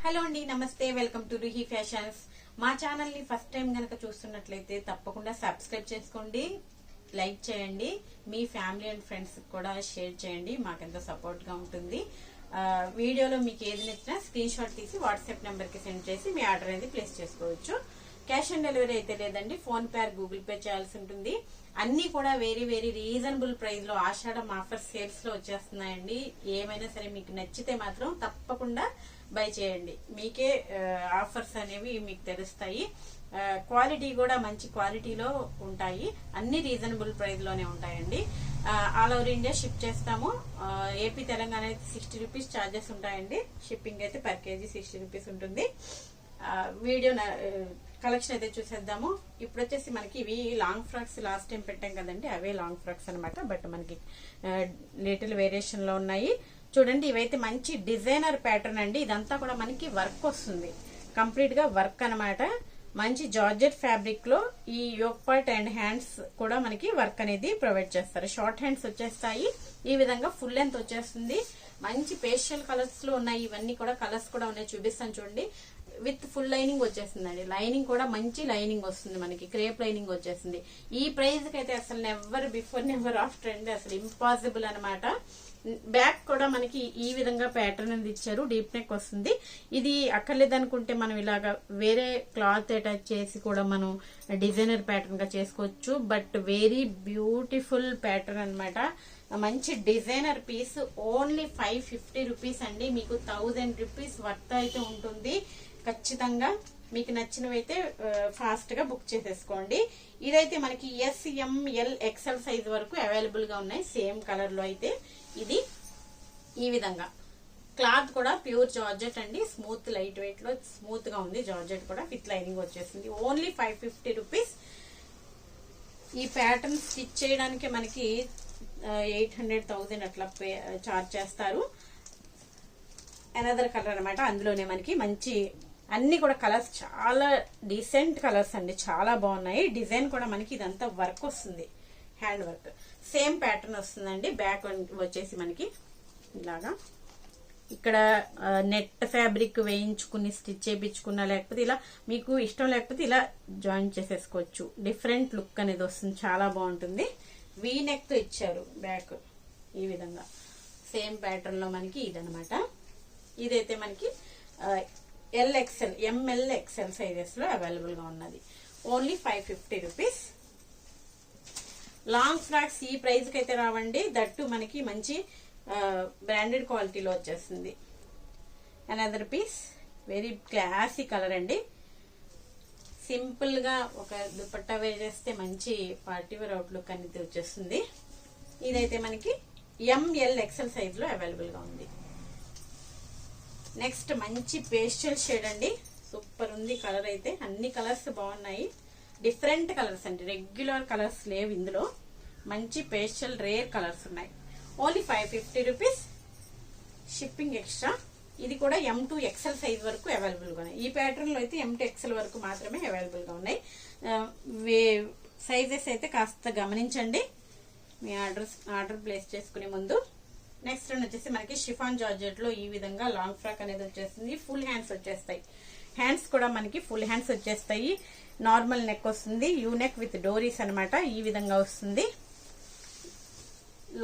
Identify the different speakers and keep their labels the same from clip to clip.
Speaker 1: Hello అండి, నమస్తే. Welcome to Ruhi fashions. మా ఛానల్ ని ఫస్ట్ టైం గనక చూస్తున్నట్లయితే తప్పకుండా సబ్స్క్రైబ్ చేసుకోండి, లైక్ చేయండి, మీ ఫ్యామిలీ అండ్ ఫ్రెండ్స్ కూడా షేర్ చేయండి. మాకెంతో సపోర్ట్ గా ఉంటుంది. వీడియోలో మీకు ఏది నచ్చినా స్క్రీన్ షాట్ తీసి వాట్సాప్ నెంబర్ కి సెండ్ చేసి మీ ఆర్డర్ అనేది ప్లేస్ చేసుకోవచ్చు. క్యాష్ ఆన్ డెలివరీ అయితే లేదండి, phone pay are Google pay చేయాల్సి ఉంటుంది. అన్ని కూడా వెరీ వెరీ రీజనబుల్ ప్రైస్ లో ఆషాఢం ఆఫర్ సేల్స్ లో వచ్చేస్తున్నాయండి. ఏమైనా సరే మీకు నచ్చితే మాత్రం తప్పకుండా బై చేయండి. మీకే ఆఫర్స్ అనేవి మీకు తెలుస్తాయి. క్వాలిటీ కూడా మంచి క్వాలిటీలో ఉంటాయి. అన్ని రీజనబుల్ ప్రైస్ లోనే ఉంటాయండి. ఆల్ ఓవర్ ఇండియా షిప్ చేస్తాము. ఏపీ తెలంగాణ అయితే 60 రూపీస్ ఛార్జెస్ ఉంటాయండి. షిప్పింగ్ అయితే పర్ కేజీ 60 రూపీస్ ఉంటుంది. వీడియో కలెక్షన్ అయితే చూసేద్దాము. ఇప్పుడు వచ్చేసి మనకి ఇవి లాంగ్ ఫ్రాక్స్ లాస్ట్ టైం పెట్టాం కదండి, అవే లాంగ్ ఫ్రాక్స్ అనమాట. బట్ మనకి లిటిల్ వేరియేషన్ లో ఉన్నాయి. చూడండి, ఇవైతే మంచి డిజైనర్ ప్యాటర్న్ అండి. ఇదంతా కూడా మనకి వర్క్ వస్తుంది, కంప్లీట్ గా వర్క్ అనమాట. మంచి జార్జెట్ ఫ్యాబ్రిక్ లో ఈ యోక్ పార్ట్ అండ్ హ్యాండ్స్ కూడా మనకి వర్క్ అనేది ప్రొవైడ్ చేస్తారు. షార్ట్ హ్యాండ్స్ వచ్చేస్తాయి. ఈ విధంగా ఫుల్ లెంత్ వచ్చేస్తుంది. మంచి పేస్టల్ కలర్స్ లో ఉన్నాయి. ఇవన్నీ కూడా కలర్స్ కూడా ఉన్నాయి, చూపిస్తాను చూడండి. విత్ ఫుల్ లైనింగ్ వచ్చేస్తుందండి. లైనింగ్ కూడా మంచి లైనింగ్ వస్తుంది మనకి, క్రేప్ లైనింగ్ వచ్చేస్తుంది. ఈ ప్రైస్ కి అయితే అసలు నెవర్ బిఫోర్ నెవర్ ఆఫ్టర్ అండి, అసలు ఇంపాసిబుల్ అనమాట. బ్యాక్ కూడా మనకి ఈ విధంగా ప్యాటర్న్ అనేది ఇచ్చారు. డీప్ నెక్ వస్తుంది. ఇది అక్కర్లేదు అనుకుంటే మనం ఇలాగా వేరే క్లాత్ అటాచ్ చేసి కూడా మనం డిజైనర్ ప్యాటర్న్ గా చేసుకోవచ్చు. బట్ వెరీ బ్యూటిఫుల్ ప్యాటర్న్ అనమాట. మంచి డిజైనర్ పీస్. ఓన్లీ 550 రూపీస్ అండి. మీకు 1000 రూపీస్ వర్త్ అయితే ఉంటుంది. ఖచ్చితంగా మీకు నచ్చినవైతే ఫాస్ట్ గా బుక్ చేసేసుకోండి. ఇదైతే మనకి SML XL సైజ్ వరకు అవైలబుల్ గా ఉన్నాయి. సేమ్ కలర్ లో అయితే ఇది ఈ విధంగా. క్లాత్ కూడా ప్యూర్ జార్జెట్ అండి. స్మూత్ లైట్ వెయిట్ లో స్మూత్ గా ఉంది. జార్జెట్ కూడా విత్ లైనింగ్ వచ్చేసింది. Only 550 rupees. ఈ ప్యాటర్న్ స్టిచ్ చేయడానికి మనకి 800,000 అట్లా చార్జ్ చేస్తారు. అనదర్ కలర్ అనమాట. అందులోనే మనకి మంచి అన్ని కూడా కలర్స్ చాలా డీసెంట్ కలర్స్ అండి, చాలా బాగున్నాయి. డిజైన్ కూడా మనకి ఇదంతా వర్క్ వస్తుంది, హ్యాండ్ వర్క్. సేమ్ ప్యాటర్న్ వస్తుందండి. బ్యాక్ వచ్చేసి మనకి ఇలాగా ఇక్కడ నెట్ ఫ్యాబ్రిక్ వేయించుకుని స్టిచ్ చేయించుకున్నా, లేకపోతే ఇలా మీకు ఇష్టం లేకపోతే ఇలా జాయిన్ చేసేసుకోవచ్చు. డిఫరెంట్ లుక్ అనేది వస్తుంది, చాలా బాగుంటుంది. వీ నెక్ తో ఇచ్చారు బ్యాక్ ఈ విధంగా. సేమ్ ప్యాటర్న్ లో మనకి ఇదనమాట. ఇదైతే మనకి LXL ML XL సైజెస్ లో అవైలబుల్ గా ఉన్నది. Only 550 rupees. లాంగ్ ఫ్రాక్స్ ఈ ప్రైస్ కి అయితే రావండి. దట్టు మనకి మంచి బ్రాండెడ్ క్వాలిటీలో వచ్చేస్తుంది. Another piece. Very classy colour అండి. సింపుల్ గా ఒక దుపట్టా వేర్ చేస్తే మంచి పార్టీ వేర్ అవుట్లుక్ అనేది వచ్చేస్తుంది. ఇదైతే మనకి ML XL సైజ్ లో అవైలబుల్ గా ఉంది. నెక్స్ట్ మంచి పేస్టల్ షేడ్ అండి. సూపర్ ఉంది కలర్ అయితే. అన్ని కలర్స్ బాగున్నాయి. డిఫరెంట్ కలర్స్ అండి, రెగ్యులర్ కలర్స్ లేవు ఇందులో. మంచి పేస్టల్ రేర్ కలర్స్ ఉన్నాయి. Only 550 rupees. Shipping extra. ఇది కూడా M to XL సైజ్ వరకు అవైలబుల్ గా ఉన్నాయి. ఈ ప్యాటర్న్ లో అయితే M to XL వరకు మాత్రమే అవైలబుల్ గా ఉన్నాయి. సైజెస్ అయితే కాస్త గమనించండి మీ ఆర్డర్ ప్లేస్ చేసుకునే ముందు. నెక్స్ట్ వచ్చేసి మనకి షిఫాన్ జార్జెట్ లో ఈ విధంగా లాంగ్ ఫ్రాక్ అనేది వచ్చేస్తుంది. ఫుల్ హ్యాండ్స్ వచ్చేస్తాయి. హ్యాండ్స్ కూడా మనకి ఫుల్ హ్యాండ్స్ వచ్చేస్తాయి. నార్మల్ నెక్ వస్తుంది. యూ నెక్ విత్ డోరీస్ అనమాట. ఈ విధంగా వస్తుంది.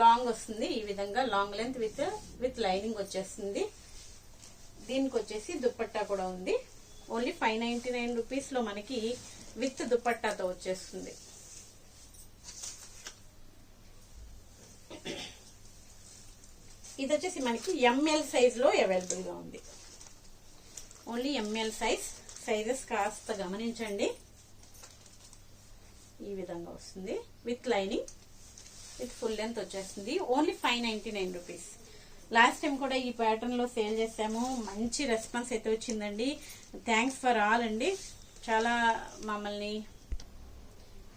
Speaker 1: లాంగ్ వస్తుంది. ఈ విధంగా లాంగ్ లెంత్ విత్ లైనింగ్ వచ్చేస్తుంది. దీనికి వచ్చేసి దుపట్టా కూడా ఉంది. ఓన్లీ 599 రూపీస్ లో మనకి విత్ దుపట్టాతో వచ్చేస్తుంది. ఇది వచ్చేసి మనకి ML సైజ్ లో అవైలబుల్ గా ఉంది. Only ML size. సైజెస్ కాస్త గమనించండి. ఈ విధంగా వస్తుంది with lining with full length వచ్చేస్తుంది. Only 599 rupees. లాస్ట్ టైం కూడా ఈ ప్యాటర్న్ లో సేల్ చేసాము. మంచి రెస్పాన్స్ అయితే వచ్చిందండి. థ్యాంక్స్ ఫర్ ఆల్ అండి, చాలా మమ్మల్ని.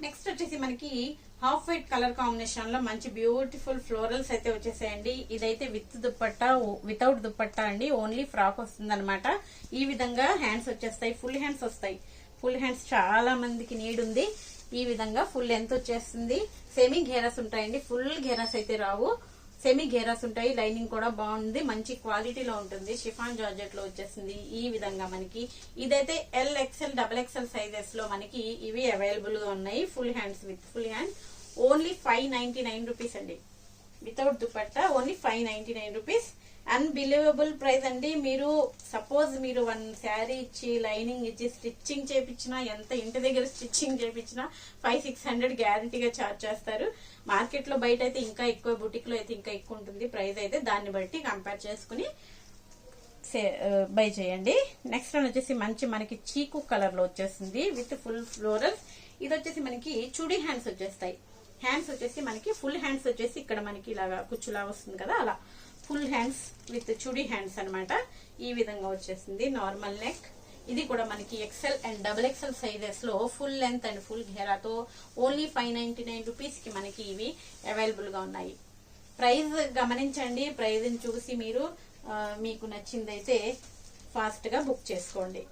Speaker 1: నెక్స్ట్ వచ్చేసి మనకి హాఫ్ వైట్ కలర్ కాంబినేషన్ లో మంచి బ్యూటిఫుల్ ఫ్లోరల్స్ అయితే వచ్చేసాయండి. ఇదైతే విత్ దుపట్టా, వితౌట్ దుపట్టా అండి. ఓన్లీ ఫ్రాక్ వస్తుంది అనమాట. ఈ విధంగా హ్యాండ్స్ వచ్చేస్తాయి. ఫుల్ హ్యాండ్స్ వస్తాయి. ఫుల్ హ్యాండ్స్ చాలా మందికి నీడ్ ఉంది. ఈ విధంగా ఫుల్ లెంత్ వచ్చేస్తుంది. సెమీ ఘేరాస్ ఉంటాయండి, ఫుల్ ఘేరాస్ అయితే రావు. సెమీ గేరాస్ ఉంటాయి. లైనింగ్ కూడా బాగుంది, మంచి క్వాలిటీలో ఉంటుంది. షిఫాన్ జార్జెట్ లో వచ్చేసింది ఈ విధంగా మనకి. ఇదైతే L XL double XL sizes లో మనకి ఇవి అవైలబుల్ గా ఉన్నాయి. Full hands with full hand only 599 rupees అండి. Without dupatta only 599 rupees. Unbelievable price అండి. మీరు సపోజ్ మీరు 1 శారీ ఇచ్చి లైనింగ్ ఇచ్చి స్టిచ్చింగ్ చేపించినా, ఎంత ఇంటి దగ్గర స్టిచ్చింగ్ చేపించినా 500-600 గ్యారంటీగా ఛార్జ్ చేస్తారు. మార్కెట్ లో బయట అయితే ఇంకా ఎక్కువ, బుటిక్ లో అయితే ఇంకా ఎక్కువ ఉంటుంది ప్రైస్ అయితే. దాన్ని బట్టి కంపేర్ చేసుకుని బై చేయండి. నెక్స్ట్ వన్ వచ్చేసి మంచి మనకి చీకు కలర్ లో వచ్చేస్తుంది విత్ ఫుల్ ఫ్లోరల్. ఇది వచ్చేసి మనకి చుడీ హ్యాండ్స్ వచ్చేస్తాయి. హ్యాండ్స్ వచ్చేసి మనకి ఫుల్ హ్యాండ్స్ వచ్చేసి ఇక్కడ మనకి ఇలాగా కుచ్చులా వస్తుంది కదా, అలా ఫుల్ హ్యాండ్స్ విత్ చుడీ హ్యాండ్స్ అన్నమాట. ఈ విధంగా వచ్చేసింది. Normal neck. ఇది కూడా మనకి XL and double XL sizes లో ఫుల్ లెంత్ అండ్ ఫుల్ ఘేరాతో ఓన్లీ 599 రూపీస్ కి మనకి ఇవి అవైలబుల్ గా ఉన్నాయి. ప్రైస్ గమనించండి. ప్రైస్ ని చూసి మీరు మీకు నచ్చిందైతే ఫాస్ట్ గా బుక్ చేసుకోండి.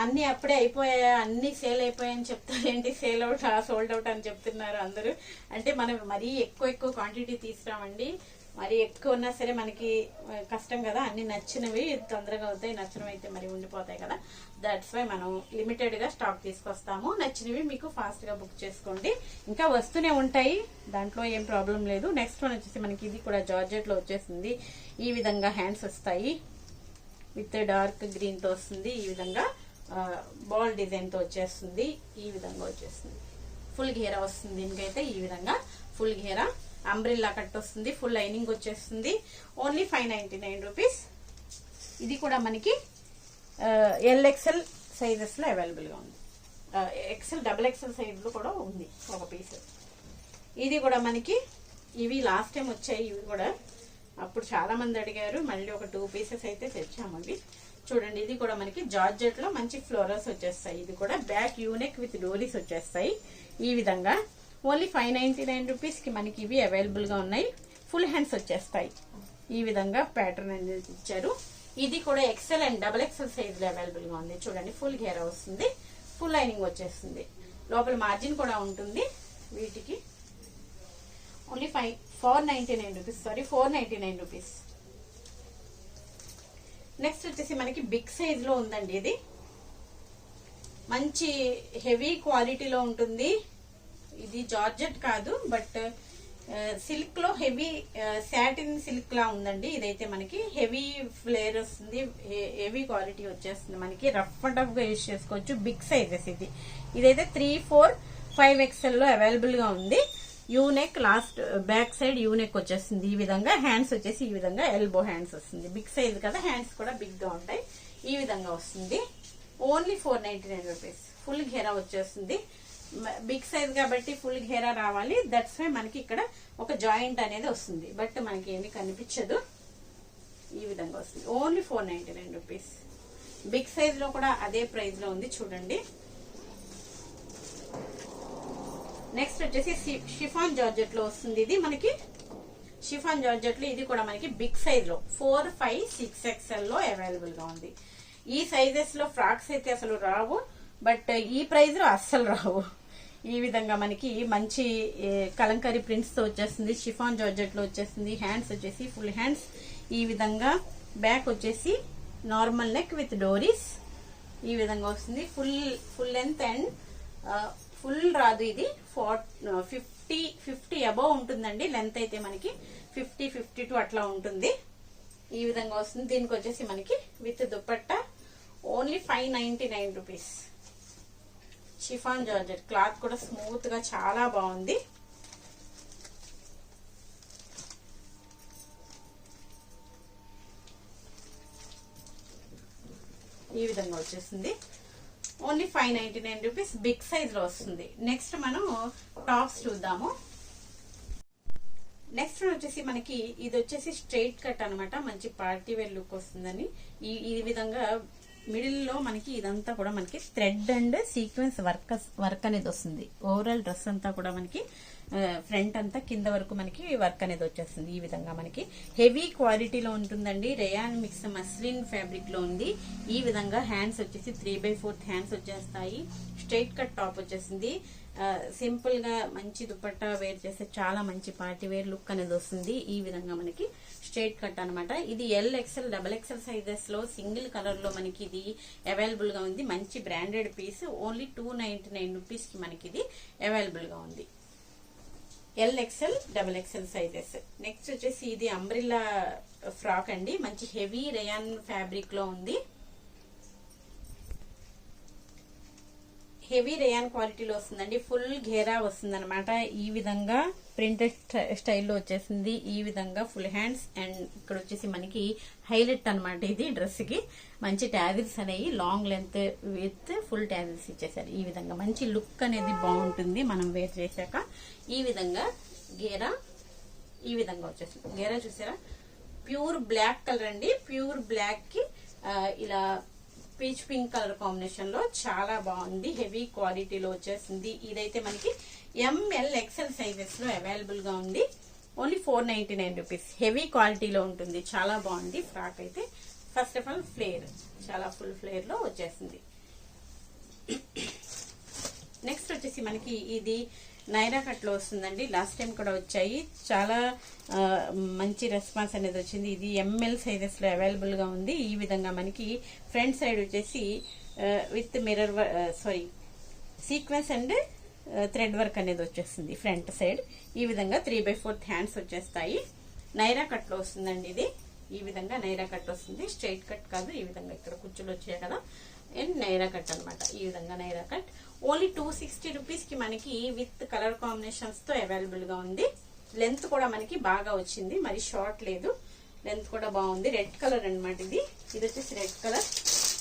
Speaker 1: అన్ని అప్పుడే అయిపోయాయా, అన్ని సేల్ అయిపోయాయని చెప్తారేంటి, సేల్ అవుట్ సోల్డ్ అవుట్ అని చెప్తున్నారు అందరూ. అంటే మనం మరీ ఎక్కువ క్వాంటిటీ తీసుకురామండి. మరి ఎక్కువ ఉన్నా సరే మనకి కష్టం కదా. అన్ని నచ్చినవి తొందరగా అవుతాయి, నచ్చినవి అయితే మరి ఉండిపోతాయి కదా. దట్స్ వై మనం లిమిటెడ్ గా స్టాక్ తీసుకొస్తాము. నచ్చినవి మీకు ఫాస్ట్ గా బుక్ చేసుకోండి. ఇంకా వస్తూనే ఉంటాయి, దాంట్లో ఏం ప్రాబ్లం లేదు. నెక్స్ట్ వన్ వచ్చేసి మనకి ఇది కూడా జార్జెట్ లో వచ్చేసింది. ఈ విధంగా హ్యాండ్స్ వస్తాయి విత్ డార్క్ గ్రీన్ తో వస్తుంది. ఈ విధంగా బాల్ డిజైన్ తో వచ్చేస్తుంది. ఈ విధంగా వచ్చేస్తుంది. ఫుల్ ఘేరా వస్తుంది దీనికైతే. ఈ విధంగా ఫుల్ ఘేరా అంబ్రిల్లా కట్ వస్తుంది. ఫుల్ లైనింగ్ వచ్చేస్తుంది. Only 599 rupees. ఇది కూడా మనకి ఎల్ఎక్స్ఎల్ సైజెస్ లో అవైలబుల్ గా ఉంది. ఎక్సెల్ డబుల్ ఎక్సెల్ సైజ్ లో కూడా ఉంది ఒక పీస్. ఇది కూడా మనకి ఇవి లాస్ట్ టైం వచ్చాయి. ఇవి కూడా అప్పుడు చాలా మంది అడిగారు. మళ్ళీ ఒక 2 పీసెస్ అయితే తెచ్చాము అవి. చూడండి, ఇది కూడా మనకి జార్జెట్ లో మంచి ఫ్లోరల్స్ వచ్చేస్తాయి. ఇది కూడా బ్యాక్ యూనెక్ విత్ డోరీస్ వచ్చేస్తాయి. ఈ విధంగా ఓన్లీ 599 రూపీస్ కి మనకి ఇవి అవైలబుల్ గా ఉన్నాయి. ఫుల్ హ్యాండ్స్ వచ్చేస్తాయి. ఈ విధంగా ప్యాటర్న్ అనేది ఇచ్చారు. ఇది కూడా XL and double XL size లో అవైలబుల్ గా ఉంది. చూడండి, ఫుల్ ఘేరా వస్తుంది. ఫుల్ లైనింగ్ వచ్చేస్తుంది. లోపల మార్జిన్ కూడా ఉంటుంది. వీటికి only 499 rupees. Sorry, 499 rupees. Next వచ్చేసి మనకి బిగ్ సైజ్ లో ఉందండి. ఇది మంచి హెవీ క్వాలిటీలో ఉంటుంది. ఇది జార్జెట్ కాదు, బట్ సిల్క్ లో హెవీ సాటిన్ సిల్క్ లా ఉందండి. ఇదైతే మనకి హెవీ ఫ్లేర్ వస్తుంది, హెవీ క్వాలిటీ వచ్చేస్తుంది. మనకి రఫ్ అండ్ టఫ్ గా యూజ్ చేసుకోవచ్చు. బిగ్ సైజెస్ ఇది. ఇదైతే 3, 4, 5 XL లో అవైలబుల్ గా ఉంది. U-neck last back side U-neck వచ్చేస్తుంది. ఈ విధంగా హ్యాండ్స్ వచ్చేసి ఈ విధంగా ఎల్బో హ్యాండ్స్ వస్తుంది. బిగ్ సైజ్ కదా, హ్యాండ్స్ కూడా బిగ్ గా ఉంటాయి. ఈ విధంగా వస్తుంది. Only 499 rupees. ఫుల్ ఘేరా వచ్చేస్తుంది. బిగ్ సైజ్ కాబట్టి ఫుల్ ఘేరా రావాలి. దట్స్ వై మనకి ఇక్కడ ఒక జాయింట్ అనేది వస్తుంది, బట్ మనకి ఏమీ కనిపించదు. ఈ విధంగా వస్తుంది. Only 499 rupees. బిగ్ సైజ్ లో కూడా అదే ప్రైస్ లో ఉంది. చూడండి. నెక్స్ట్ వచ్చేసి షిఫాన్ జార్జెట్ లో వస్తుంది. ఇది మనకి షిఫాన్ జార్జెట్ లో ఇది కూడా మనకి బిగ్ సైజ్ లో 4, 5, 6 XL లో అవైలబుల్ గా ఉంది. ఈ సైజెస్ లో ఫ్రాక్స్ అయితే అసలు రావు, బట్ ఈ ప్రైస్ లో అస్సలు రావు. ఈ విధంగా మనకి మంచి కలంకారీ ప్రింట్స్ తో వచ్చేస్తుంది. షిఫాన్ జార్జెట్ లో వచ్చేస్తుంది. హ్యాండ్స్ వచ్చేసి ఫుల్ హ్యాండ్స్. ఈ విధంగా బ్యాక్ వచ్చేసి నార్మల్ నెక్ విత్ డోరీస్. ఈ విధంగా వస్తుంది. ఫుల్ లెంత్ అండ్ ఫుల్ రాదు. ఇది 50 అబౌవ్ ఉంటుందండి. లెంత్ అయితే మనకి 50, 52 అట్లా ఉంటుంది. ఈ విధంగా వస్తుంది. దీనికి వచ్చేసి మనకి with dupatta only 599 rupees. Chiffon georgette cloth కూడా స్మూత్ గా చాలా బాగుంది. ఈ విధంగా వచ్చేస్తుంది. Only 599 rupees. బిగ్ సైజ్ లో వస్తుంది. నెక్స్ట్ మనం టాప్స్ చూద్దాము. నెక్స్ట్ వచ్చేసి మనకి ఇది వచ్చేసి స్ట్రైట్ కట్ అన్నమాట. మంచి పార్టీ వేర్ లుక్ వస్తుందని ఈ విధంగా మిడిల్ లో మనకి ఇదంతా కూడా మనకి థ్రెడ్ అండ్ సీక్వెన్స్ వర్క్ అనేది వస్తుంది. ఓవరాల్ డ్రెస్ అంతా కూడా మనకి ఫ్రంట్ అంతా కింద వరకు మనకి వర్క్ అనేది వచ్చేస్తుంది. ఈ విధంగా మనకి హెవీ క్వాలిటీలో ఉంటుందండి. రేయాన్ మిక్స్ మస్లిన్ ఫ్యాబ్రిక్ లో ఉంది. ఈ విధంగా హ్యాండ్స్ వచ్చేసి 3/4 హ్యాండ్స్ వచ్చేస్తాయి. స్ట్రైట్ కట్ టాప్ వచ్చేసింది. సింపుల్ గా మంచి దుపట్టా వేర్ చేస్తే చాలా మంచి పార్టీ వేర్ లుక్ అనేది వస్తుంది. ఈ విధంగా మనకి స్ట్రైట్ కట్ అన్నమాట. ఇది LXL, XXL సైజెస్ లో సింగిల్ కలర్ లో మనకి ఇది అవైలబుల్ గా ఉంది. మంచి బ్రాండెడ్ పీస్. ఓన్లీ 299 రూపీస్ కి మనకి ఇది అవైలబుల్ గా ఉంది. LXL, XXL sizes. నెక్స్ట్ వచ్చేసి ఇది అంబ్రిల్లా ఫ్రాక్ అండి. మంచి హెవీ రేయాన్ ఫ్యాబ్రిక్ లో ఉంది. హెవీ రేయాన్ క్వాలిటీలో వస్తుందండి. ఫుల్ ఘేరా వస్తుంది అనమాట. ఈ విధంగా ప్రింటెడ్ స్టైల్లో వచ్చేసింది. ఈ విధంగా ఫుల్ హ్యాండ్స్ అండ్ ఇక్కడ వచ్చేసి మనకి హైలైట్ అనమాట. ఇది డ్రెస్ కి మంచి ట్యాజిల్స్ అనేవి long length with full tassels ఇచ్చేసారు. ఈ విధంగా మంచి లుక్ అనేది బాగుంటుంది మనం వేర్ చేశాక. ఈ విధంగా గేరా ఈ విధంగా వచ్చేసింది. గేరా చూసారా, ప్యూర్ బ్లాక్ కలర్ అండి. ప్యూర్ బ్లాక్ కి ఇలా పీచ్ పింక్ కలర్ కాంబినేషన్ లో చాలా బాగుంది. హెవీ క్వాలిటీలో వచ్చేసింది. ఇదైతే మనకి ML, XL సైజెస్ లో అవైలబుల్ గా ఉంది. Only 499 rupees. హెవీ క్వాలిటీలో ఉంటుంది. చాలా బాగుంది ఫ్రాక్ అయితే. ఫస్ట్ ఆఫ్ ఆల్ ఫ్లేర్ చాలా ఫుల్ ఫ్లేర్ లో వచ్చేసింది. నెక్స్ట్ వచ్చేసి మనకి ఇది నైరా కట్ లో వస్తుందండి. లాస్ట్ టైం కూడా వచ్చాయి. చాలా మంచి రెస్పాన్స్ అనేది వచ్చింది. ఇది ML సైజెస్ లో అవైలబుల్ గా ఉంది. ఈ విధంగా మనకి ఫ్రంట్ సైడ్ వచ్చేసి with mirror sequence and thread work అనేది వచ్చేస్తుంది ఫ్రంట్ సైడ్. ఈ విధంగా 3/4 హ్యాండ్స్ వచ్చేస్తాయి. నైరా కట్ లో వస్తుందండి ఇది. ఈ విధంగా నైరా కట్ వస్తుంది. స్ట్రైట్ కట్ కాదు. ఈ విధంగా ఇక్కడ కుచ్చులు వచ్చాయి కదా, అండ్ నైరా కట్ అనమాట. ఈ విధంగా నైరా కట్ ఓన్లీ 260 రూపీస్ కి మనకి విత్ కలర్ కాంబినేషన్స్ తో అవైలబుల్ గా ఉంది. లెంత్ కూడా మనకి బాగా వచ్చింది. మరి షార్ట్ లేదు, లెంత్ కూడా బాగుంది. రెడ్ కలర్ అనమాట ఇది. ఇది వచ్చేసి రెడ్ కలర్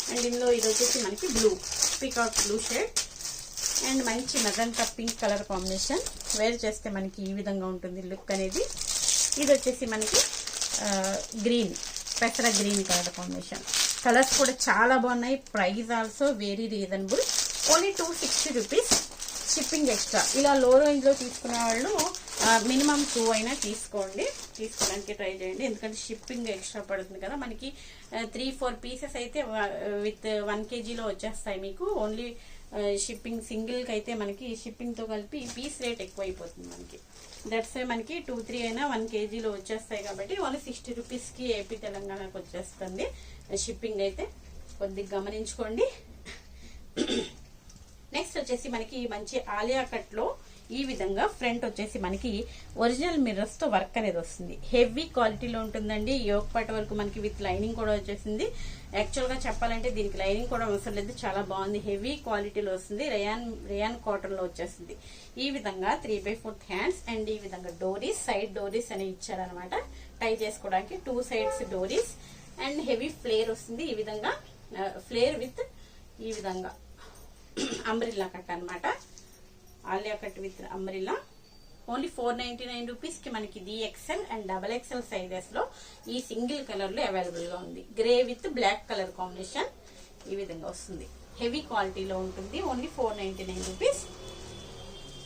Speaker 1: అండ్ ఇందులో ఇది వచ్చేసి మనకి blue, peacock blue shade and మంచి magenta pink colour combination. Wear చేస్తే మనకి ఈ విధంగా ఉంటుంది లుక్ అనేది. ఇది వచ్చేసి మనకి గ్రీన్, పెసర గ్రీన్ కలర్ కాంబినేషన్. కలర్స్ కూడా చాలా బాగున్నాయి. Price also very reasonable. Only 260 rupees. Shipping extra. ఇలా లో రేంజ్ లో తీసుకునే వాళ్ళు మినిమం 2 అయినా తీసుకోవడానికి ట్రై చేయండి. ఎందుకంటే షిప్పింగ్ ఎక్స్ట్రా పడుతుంది కదా మనకి. 3-4 పీసెస్ అయితే విత్ 1 kgలో వచ్చేస్తాయి మీకు. ఓన్లీ షిప్పింగ్ సింగిల్ కి అయితే మనకి షిప్పింగ్ తో కలిపి పీస్ రేట్ ఎక్కువ అయిపోతుంది మనకి. దట్స్ వై మనకి 2-3 అయినా 1 kgలో వచ్చేస్తాయి కాబట్టి ఓన్లీ 60 రూపీస్ కి ఏపీ తెలంగాణకు వచ్చేస్తుంది షిప్పింగ్ అయితే. కొద్దిగా గమనించుకోండి. నెక్స్ట్ వచ్చేసి మనకి మంచి ఆలియా కట్ లో ఈ విధంగా ఫ్రంట్ వచ్చేసి మనకి ఒరిజినల్ మిర్రర్స్ తో వర్క్ అనేది వస్తుంది. హెవీ క్వాలిటీలో ఉంటుందండి. యోక్ పార్ట్ వరకు మనకి విత్ లైనింగ్ కూడా వచ్చేసింది. యాక్చువల్ గా చెప్పాలంటే దీనికి లైనింగ్ కూడా అవసరం లేదు. చాలా బాగుంది. హెవీ క్వాలిటీలో వస్తుంది. రేయాన్ కాటన్ లో వచ్చేసింది. ఈ విధంగా 3/4 హ్యాండ్స్ అండ్ ఈ విధంగా డోరీస్, సైడ్ డోరీస్ అనేవి ఇచ్చారనమాట టై చేసుకోవడానికి. 2 సైడ్స్ డోరీస్ అండ్ హెవీ ఫ్లేర్ వస్తుంది. ఈ విధంగా ఫ్లేర్ విత్ ఈ విధంగా అంబ్రిల్లా కట్ అనమాట. Alia cut with umbrella. Only 499 rupees కి మనకి DXL అండ్ XXL సైజెస్ లో ఈ సింగిల్ కలర్ లో అవైలబుల్ గా ఉంది. Grey with black colour combination ఈ విధంగా వస్తుంది. హెవీ క్వాలిటీలో ఉంటుంది. Only 499 rupees.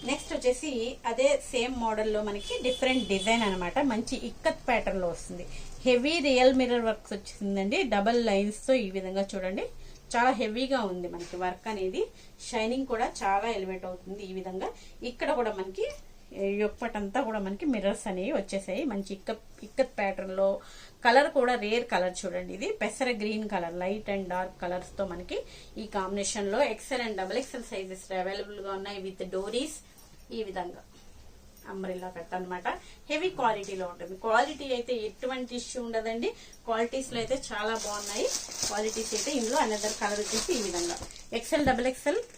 Speaker 1: నెక్స్ట్ వచ్చేసి అదే సేమ్ మోడల్ లో మనకి డిఫరెంట్ డిజైన్ అనమాట. మంచి ఇక్కత్ ప్యాటర్న్ లో వస్తుంది. హెవీ రియల్ మిర్రర్ వర్క్స్ వచ్చిందండి. డబల్ లైన్స్ తో ఈ విధంగా చూడండి. చాలా హెవీగా ఉంది మనకి వర్క్ అనేది. షైనింగ్ కూడా చాలా ఎలివేట్ అవుతుంది. ఈ విధంగా ఇక్కడ కూడా మనకి యొప్పట్ అంతా కూడా మనకి మిర్రర్స్ అనేవి వచ్చేసాయి. మంచి ఇక్కత్ ప్యాటర్న్ లో. కలర్ కూడా రేర్ కలర్ చూడండి. ఇది పెసర green colour, light and dark colours తో మనకి ఈ కాంబినేషన్ లో XL and XXL sizes available గా ఉన్నాయి విత్ డోరీస్. ఈ విధంగా అంబ్రెల్లా కట్ అనమాట. హెవీ క్వాలిటీలో ఉంటుంది. క్వాలిటీ అయితే ఎటువంటి ఇష్యూ ఉండదండి. క్వాలిటీస్ లో అయితే చాలా బాగున్నాయి క్వాలిటీస్ అయితే. ఇందులో అనదర్ కలర్ వచ్చేసి ఈ విధంగా XL,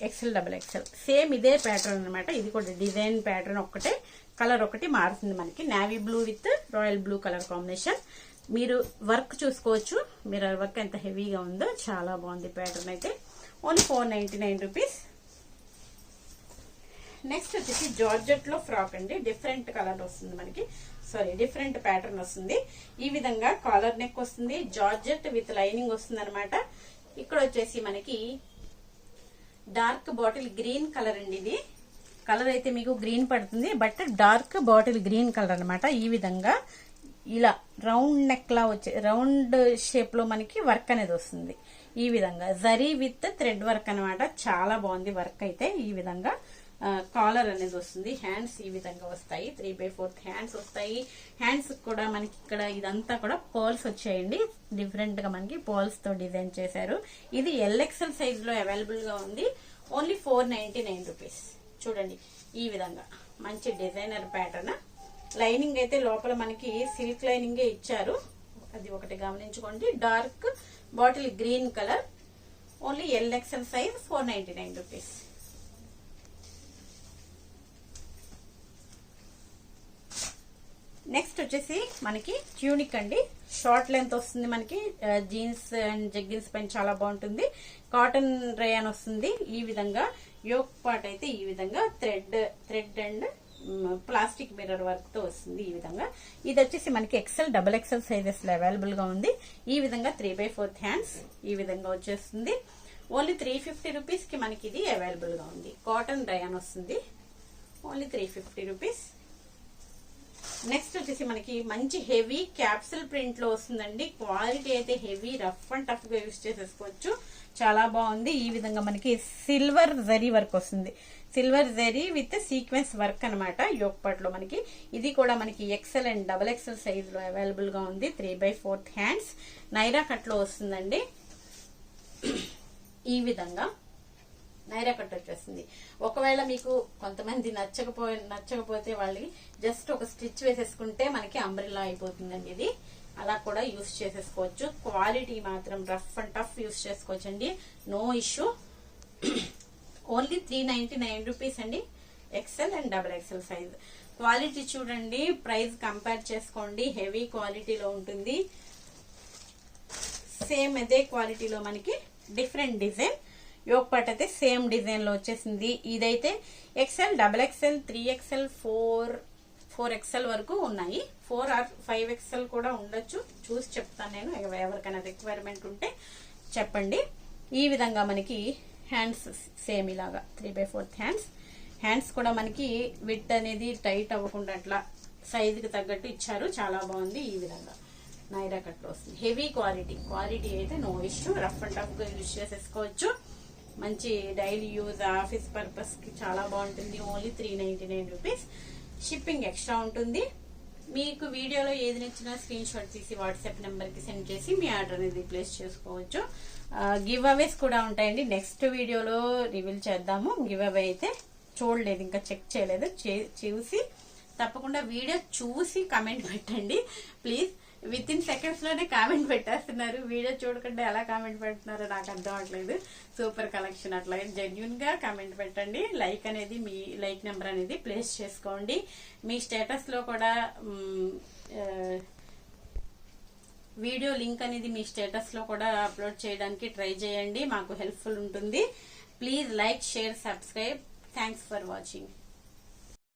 Speaker 1: XXL సేమ్ ఇదే ప్యాటర్న్ అనమాట. ఇది కూడా డిజైన్ ప్యాటర్న్ ఒక్కటే, కలర్ ఒకటి మారుతుంది మనకి. Navy blue with royal blue colour combination. మీరు వర్క్ చూసుకోవచ్చు. మిర్రర్ వర్క్ ఎంత హెవీగా ఉందో. చాలా బాగుంది ప్యాటర్న్ అయితే. Only 499 rupees. నెక్స్ట్ వచ్చేసి జార్జెట్ లో ఫ్రాక్ అండి. డిఫరెంట్ కలర్ వస్తుంది మనకి. డిఫరెంట్ ప్యాటర్న్ వస్తుంది. ఈ విధంగా కాలర్ నెక్ వస్తుంది. జార్జెట్ విత్ లైనింగ్ వస్తుంది అనమాట. ఇక్కడ వచ్చేసి మనకి డార్క్ బాటిల్ గ్రీన్ కలర్ అండి. ఇది కలర్ అయితే మీకు గ్రీన్ పడుతుంది, but dark bottle green colour అన్నమాట. ఈ విధంగా ఇలా రౌండ్ నెక్ లా వచ్చే రౌండ్ షేప్ లో మనకి వర్క్ అనేది వస్తుంది. ఈ విధంగా జరీ విత్ థ్రెడ్ వర్క్ అన్నమాట. చాలా బాగుంది వర్క్ అయితే. ఈ విధంగా కాలర్ అనేది వస్తుంది. హ్యాండ్స్ ఈ విధంగా వస్తాయి, 3/4 హ్యాండ్స్ వస్తాయి. హ్యాండ్స్ కూడా మనకి ఇక్కడ ఇదంతా కూడా పర్ల్స్ వచ్చాయండి. డిఫరెంట్ గా మనకి పర్ల్స్ తో డిజైన్ చేశారు. ఇది LXL సైజ్ లో అవైలబుల్ గా ఉంది. Only 499 rupees. చూడండి ఈ విధంగా మంచి డిజైనర్ ప్యాటర్న్. లైనింగ్ అయితే లోపల మనకి సిల్క్ లైనింగ్ ఇచ్చారు, అది ఒకటి గమనించుకోండి. Dark bottle green colour. Only LXL size 499 rupees. Next వచ్చేసి మనకి ట్యూనిక్ అండి. షార్ట్ లెంత్ వస్తుంది మనకి. జీన్స్ అండ్ జగ్గిన్స్ పైన చాలా బాగుంటుంది. కాటన్ రేయాన్ వస్తుంది. ఈ విధంగా యోక్ పార్ట్ అయితే ఈ విధంగా thread and plastic mirror work తో వస్తుంది. ఈ విధంగా ఇది వచ్చేసి మనకి XL, XXL సైజెస్ లో అవైలబుల్ గా ఉంది. ఈ విధంగా 3/4 హ్యాండ్స్ ఈ విధంగా వచ్చేస్తుంది. ఓన్లీ 350 రూపీస్ కి మనకి ఇది అవైలబుల్ గా ఉంది. కాటన్ రేయాన్ వస్తుంది. Only 350 rupees. నెక్స్ట్ వచ్చేసి మనకి మంచి హెవీ క్యాప్సిల్ ప్రింట్ లో వస్తుందండి. క్వాలిటీ అయితే హెవీ, రఫ్ అండ్ టఫ్ గా యూజ్ చేసేసుకోవచ్చు. చాలా బాగుంది. ఈ విధంగా మనకి సిల్వర్ జరీ వర్క్ వస్తుంది. Silver zari with sequence work అనమాట. యోక్ పార్ట్ లో మనకి ఇది కూడా మనకి XL అండ్ XXL సైజ్ లో అవైలబుల్ గా ఉంది. 3/4 హ్యాండ్స్ నైరా కట్ లో వస్తుందండి. ఈ విధంగా నైరా కట్ వచ్చేస్తుంది. ఒకవేళ మీకు కొంతమంది నచ్చకపోతే వాళ్ళకి జస్ట్ ఒక స్టిచ్ వేసేసుకుంటే మనకి అంబ్రెల్లా అయిపోతుందండి. ఇది అలా కూడా యూస్ చేసేసుకోవచ్చు. క్వాలిటీ మాత్రం రఫ్ అండ్ టఫ్ యూస్ చేసుకోవచ్చు అండి, నో ఇష్యూ. ఓన్లీ 399 రూపీస్ అండి. XL and XXL size. Quality చూడండి, ప్రైస్ కంపేర్ చేసుకోండి. హెవీ క్వాలిటీలో ఉంటుంది. సేమ్ అదే క్వాలిటీలో మనకి డిఫరెంట్ డిజైన్. యోక్ పార్ట్ అయితే సేమ్ డిజైన్ లో వచ్చేసింది. ఇదైతే XL, XXL, 3XL, 4XL వరకు ఉన్నాయి. 4 or 5XL కూడా ఉండొచ్చు. చూసి చెప్తాను నేను, ఎవరికైనా రిక్వైర్మెంట్ ఉంటే చెప్పండి. ఈ విధంగా మనకి హ్యాండ్స్ సేమ్ ఇలాగా 3/4 హ్యాండ్స్. హ్యాండ్స్ కూడా మనకి విత్ అనేది టైట్ అవ్వకుండా అట్లా సైజుకి తగ్గట్టు ఇచ్చారు. చాలా బాగుంది. ఈ విధంగా నైరా కట్ లో వస్తుంది. హెవీ క్వాలిటీ అయితే no issue. Rough and tough గా యూజ్ చేసేసుకోవచ్చు. మంచి డైలీ యూజ్, ఆఫీస్ పర్పస్ కి చాలా బాగుంటుంది. Only 399 rupees. షిప్పింగ్ ఎక్స్ట్రా ఉంటుంది. మీకు వీడియోలో ఏది నచ్చినా స్క్రీన్ షాట్ తీసి వాట్సాప్ నెంబర్ కి సెండ్ చేసి మీ ఆర్డర్ అనేది ప్లేస్ చేసుకోవచ్చు. గివ్ అవేస్ కూడా ఉంటాయండి. నెక్స్ట్ వీడియోలో రివీల్ చేద్దాము. గివ్ అవే అయితే చూడలేదు, ఇంకా చెక్ చేయలేదు. చూసి తప్పకుండా వీడియో చూసి కామెంట్ పెట్టండి ప్లీజ్. విత్ ఇన్ సెకండ్స్ లోనే కామెంట్ పెట్టేస్తున్నారు. వీడియో చూడకుండా ఎలా కామెంట్ పెడుతున్నారో నాకు అర్థం అవట్లేదు. Super collection. అట్లాగే జెన్యున్ గా కామెంట్ పెట్టండి. లైక్ అనేది మీ లైక్ నెంబర్ అనేది ప్లేస్ చేసుకోండి. మీ స్టేటస్ లో కూడా వీడియో లింక్ అనేది మీ స్టేటస్ లో కూడా అప్లోడ్ చేయడానికి ట్రై చేయండి. మాకు హెల్ప్ఫుల్ ఉంటుంది. Please like, share, subscribe. Thanks for watching.